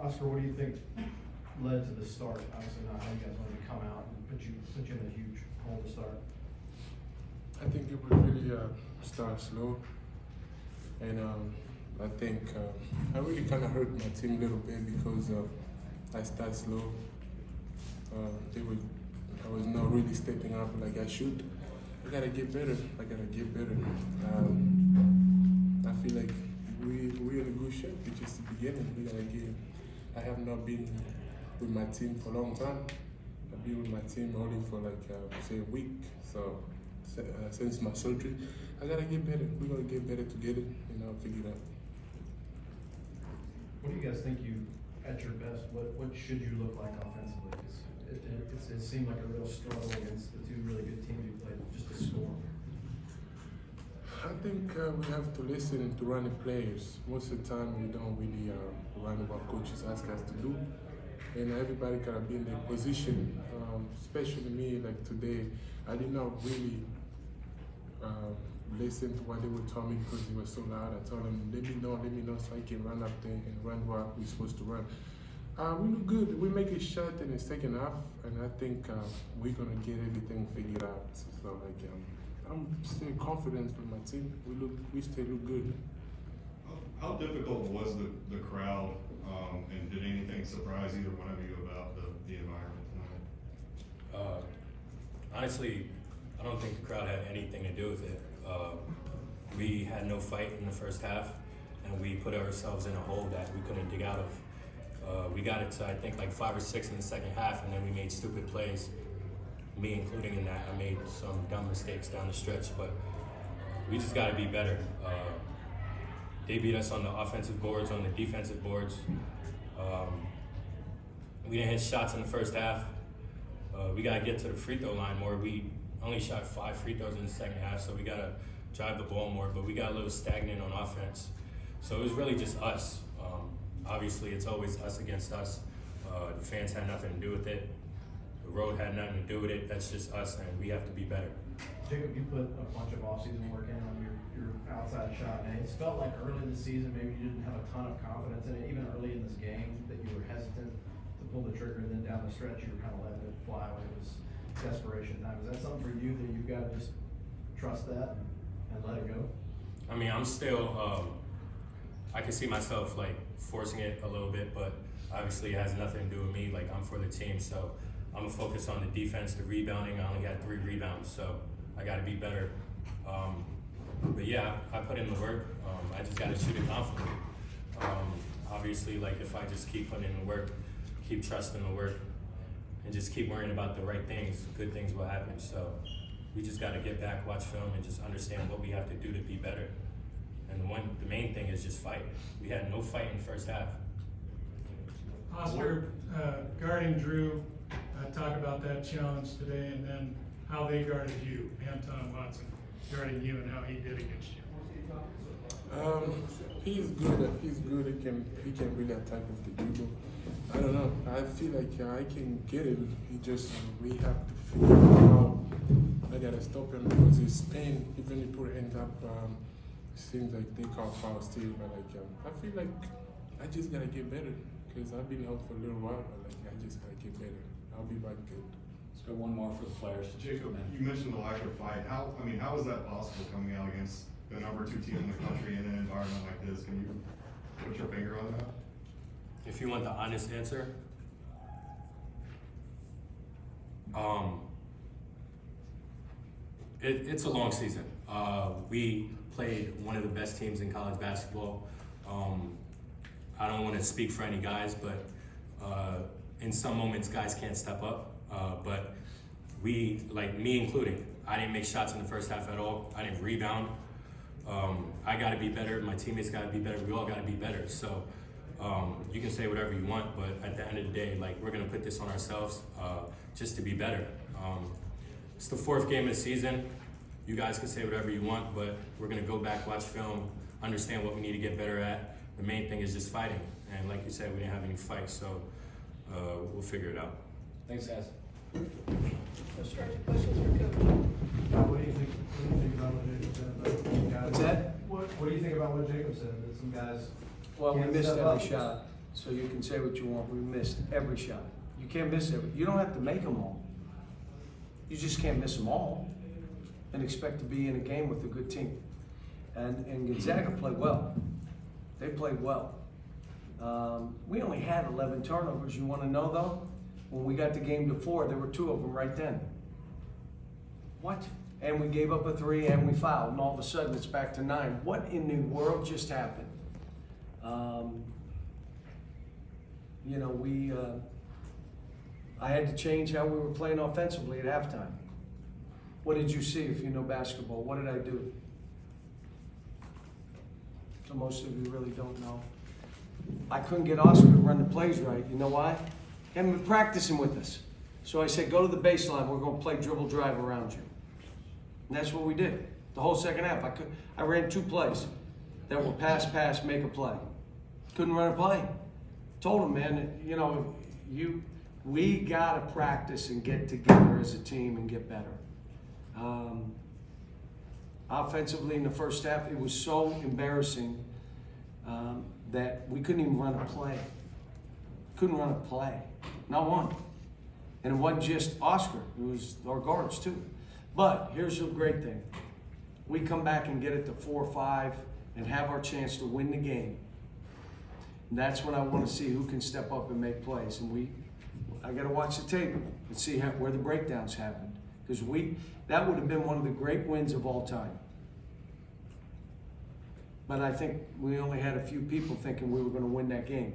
Oscar, what do you think led to the start? Obviously not how you guys wanted to come out and put you in a huge hole to start. I think it would really start slow, and I think I really kind of hurt my team a little bit because I started slow. I was not really stepping up like I should. I gotta get better. I feel like we're in a good shape. It's just the beginning. We gotta get. I have not been with my team for a long time. I've been with my team only for like say a week. So since my surgery, I gotta get better. We're gonna get better together, and I'll figure it out. What do you guys think you at your best? What should you look like offensively? 'Cause it seemed like a real struggle against the two really good teams you played just to score. I think we have to listen to running players. Most of the time, we don't really run what coaches ask us to do, and everybody gotta be in their position. Especially me, like today, I did not really listen to what they were telling me because it was so loud. I told them, let me know so I can run up there and run what we're supposed to run. We look good. We make a shot in the second half, and I think we're gonna get everything figured out. So like, I'm still confident with my team. We still look good. How difficult was the crowd, and did anything surprise either one of you about the environment tonight? Honestly, I don't think the crowd had anything to do with it. We had no fight in the first half, and we put ourselves in a hole that we couldn't dig out of. We got it to, I think, like 5 or 6 in the second half, and then we made stupid plays, me including in that. I made some dumb mistakes down the stretch, but we just got to be better. They beat us on the offensive boards, on the defensive boards. We didn't hit shots in the first half. We got to get to the free throw line more. We only shot 5 free throws in the second half, so we got to drive the ball more, but we got a little stagnant on offense. So it was really just us. Obviously, it's always us against us. The fans had nothing to do with it. The road had nothing to do with it. That's just us, and we have to be better. Jacob, you put a bunch of offseason work in on your outside shot, and it's felt like early in the season maybe you didn't have a ton of confidence in it, even early in this game, that you were hesitant to pull the trigger, and then down the stretch you were kind of letting it fly when it was desperation time. Is that something for you that you've got to just trust that and let it go? I mean, I'm still, I can see myself like forcing it a little bit, but obviously it has nothing to do with me. Like, I'm for the team, so I'm gonna focus on the defense, the rebounding. I only got 3 rebounds, so I gotta be better. But yeah, I put in the work. I just gotta shoot it confidently. Obviously, like, if I just keep putting in the work, keep trusting the work, and just keep worrying about the right things, good things will happen. So we just gotta get back, watch film, and just understand what we have to do to be better. And the main thing is just fight. We had no fight in the first half. Oscar, guarding Drew, talk about that challenge today, and then how they guarded you, Anton Watson, guarding you, and how he did against you. He's good. He can really attack with the dribble. I don't know. I feel like I can get him. We have to figure out how I gotta stop him because his spin, even if he put hands up, it seems like they call foul still. But like, I feel like I just gotta get better because I've been out for a little while. But like, I just gotta get better. I'll be back good. Let's go one more for the players. Jacob, you mentioned the lack of fight. How is that possible coming out against the number 2 team in the country in an environment like this? Can you put your finger on that? If you want the honest answer, it's a long season. We played one of the best teams in college basketball. I don't want to speak for any guys, but in some moments guys can't step up. But we, like me including, I didn't make shots in the first half at all. I didn't rebound. I got to be better. My teammates got to be better. We all got to be better. So you can say whatever you want, but at the end of the day, like, we're gonna put this on ourselves just to be better. It's the 4th game of the season. You guys can say whatever you want, but we're gonna go back, watch film, understand what we need to get better at. The main thing is just fighting. And like you said, we didn't have any fights, so we'll figure it out. Thanks, guys. Questions for Coach? What do you think about what Jacob said about guys? What's that? What do you think about what Jacob said? That some guys Well, we can't missed step every up? shot. So you can say what you want, we missed every shot. You can't miss every, you don't have to make them all. You just can't miss them all and expect to be in a game with a good team. And Gonzaga played well. They played well. We only had 11 turnovers. You want to know though? When we got the game to 4, there were 2 of them right then. What? And we gave up a 3 and we fouled, and all of a sudden it's back to 9. What in the world just happened? You know, I had to change how we were playing offensively at halftime. What did you see if you know basketball? What did I do? So most of you really don't know. I couldn't get Oscar to run the plays right. You know why? He hadn't been practicing with us. So I said, go to the baseline. We're going to play dribble drive around you. And that's what we did. The whole second half. I ran 2 plays that were pass, make a play. Couldn't run a play. Told him, man, you know, we got to practice and get together as a team and get better. Offensively in the first half, it was so embarrassing that we couldn't even run a play. Couldn't run a play. Not one. And it wasn't just Oscar. It was our guards too. But here's the great thing. We come back and get it to 4-5 and have our chance to win the game. And that's when I want to see who can step up and make plays. And I got to watch the tape and see where the breakdowns happened. Because that would have been one of the great wins of all time. But I think we only had a few people thinking we were going to win that game.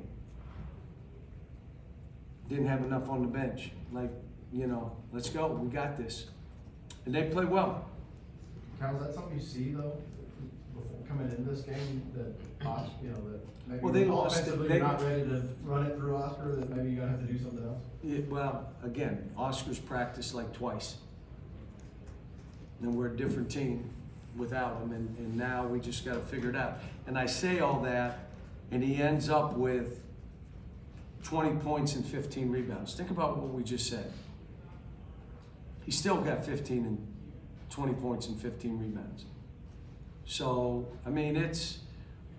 Didn't have enough on the bench. Like, you know, let's go. We got this. And they played well. Kyle, is that something you see though, before coming into this game, that you know, that maybe Well, they lost offensively it. you're not ready to run it through Oscar, that maybe you're gonna have to do something else? Yeah, well, again, Oscar's practiced like twice. And we're a different team without him, and now we just got to figure it out. And I say all that, and he ends up with 20 points and 15 rebounds. Think about what we just said. He still got 15 and 20 points and 15 rebounds. So, I mean,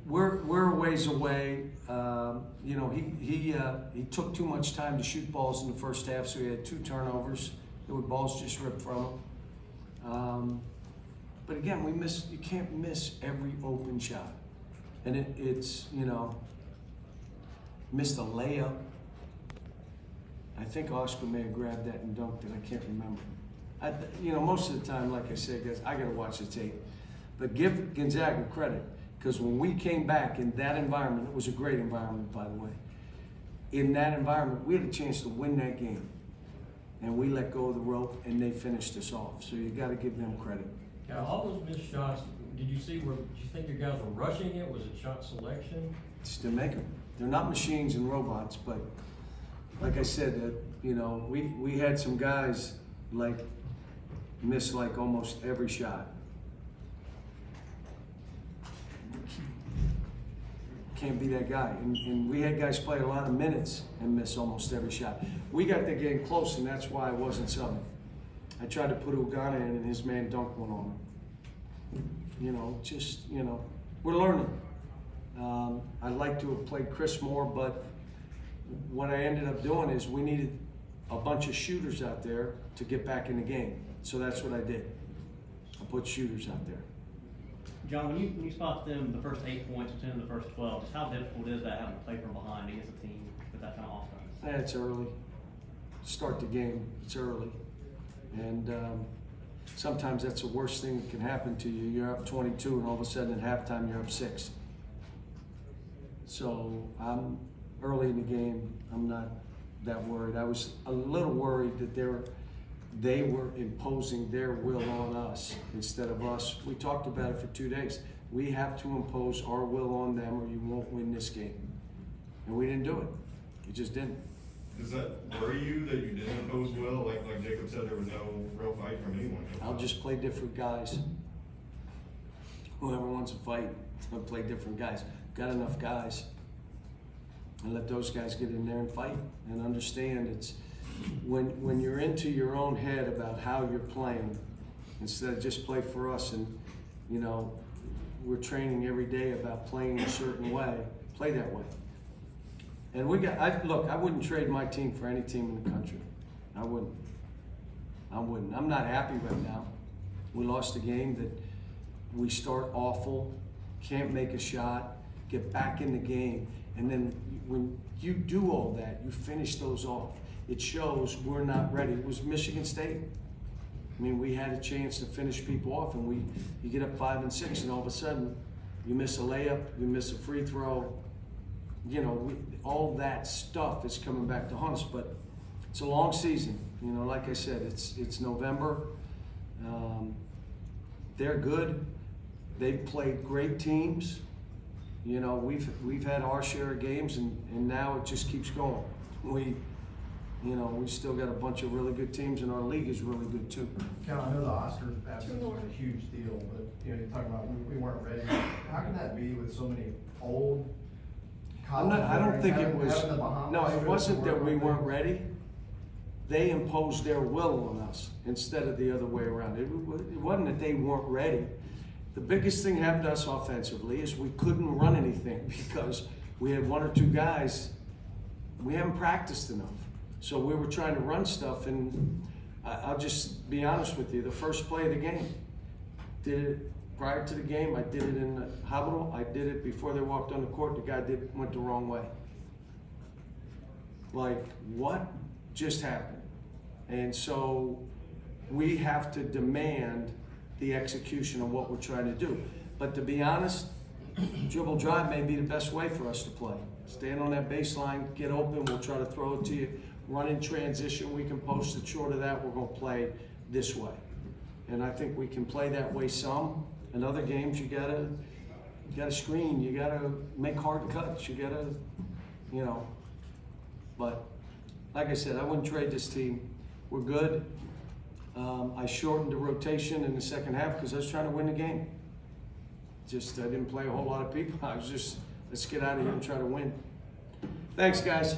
we're a ways away. You know, he took too much time to shoot balls in the first half, so he had 2 turnovers. There were balls just ripped from him. But again, you can't miss every open shot. And it's, you know, missed a layup. I think Oscar may have grabbed that and dunked it. I can't remember. You know, most of the time, like I said, guys, I got to watch the tape. But give Gonzaga credit, because when we came back in that environment, it was a great environment, by the way. In that environment, we had a chance to win that game. And we let go of the rope, and they finished us off. So you got to give them credit. Now, all those missed shots, did you think your guys were rushing it? Was it shot selection? Just to make them. They're not machines and robots, but like I said, you know, we had some guys like miss like almost every shot. Can't be that guy. And we had guys play a lot of minutes and miss almost every shot. We got the game close, and that's why I wasn't subbing. I tried to put Ugana in, and his man dunked one on him. You know, just, you know, we're learning. I'd like to have played Chris more, but what I ended up doing is we needed a bunch of shooters out there to get back in the game. So that's what I did. I put shooters out there. John, when you spot them the first 8 points, 10 of the first 12, just how difficult is that having to play from behind against a team with that kind of offense? It's early. Start the game. It's early. And sometimes that's the worst thing that can happen to you. You're up 22, and all of a sudden at halftime you're up 6. So I'm early in the game. I'm not that worried. I was a little worried that they were imposing their will on us instead of us. We talked about it for 2 days. We have to impose our will on them, or you won't win this game. And we didn't do it. We just didn't. Does that worry you that you didn't impose will? Like Jacob said, there was no real fight from anyone. I'll just play different guys. Whoever wants to fight, I'll play different guys. Got enough guys. And let those guys get in there and fight and understand it's when you're into your own head about how you're playing, instead of just play for us, and you know, we're training every day about playing a certain way, play that way. And I wouldn't trade my team for any team in the country. I wouldn't. I'm not happy right now. We lost a game that we start awful, can't make a shot, get back in the game, and then when you do all that, you finish those off. It shows we're not ready. It was Michigan State. I mean, we had a chance to finish people off, and you get up 5 and 6, and all of a sudden, you miss a layup, you miss a free throw. You know, all that stuff is coming back to haunt us, but it's a long season. You know, like I said, it's November. They're good. They've played great teams. You know, we've had our share of games, and now it just keeps going. We still got a bunch of really good teams, and our league is really good too. Cal, I know the Oscar absence was a huge deal, but, you know, you talk about we weren't ready. How can that be with so many old college I don't think it was. having the Bahamas No, it trip wasn't to that work we with weren't them? ready. They imposed their will on us instead of the other way around. It wasn't that they weren't ready. The biggest thing happened to us offensively is we couldn't run anything because we had 1 or 2 guys. We haven't practiced enough. So we were trying to run stuff, and I'll just be honest with you. The first play of the game, did it prior to the game. I did it in the huddle. I did it before they walked on the court. The guy went the wrong way. Like, what just happened? And so we have to demand the execution of what we're trying to do. But to be honest, dribble drive may be the best way for us to play. Stand on that baseline, get open, we'll try to throw it to you. Run in transition, we can post it. Short of that, we're gonna play this way. And I think we can play that way some. In other games, you gotta screen, you gotta make hard cuts, you gotta, you know. But like I said, I wouldn't trade this team. We're good. I shortened the rotation in the second half because I was trying to win the game. I didn't play a whole lot of people. I was just, let's get out of here and try to win. Thanks, guys.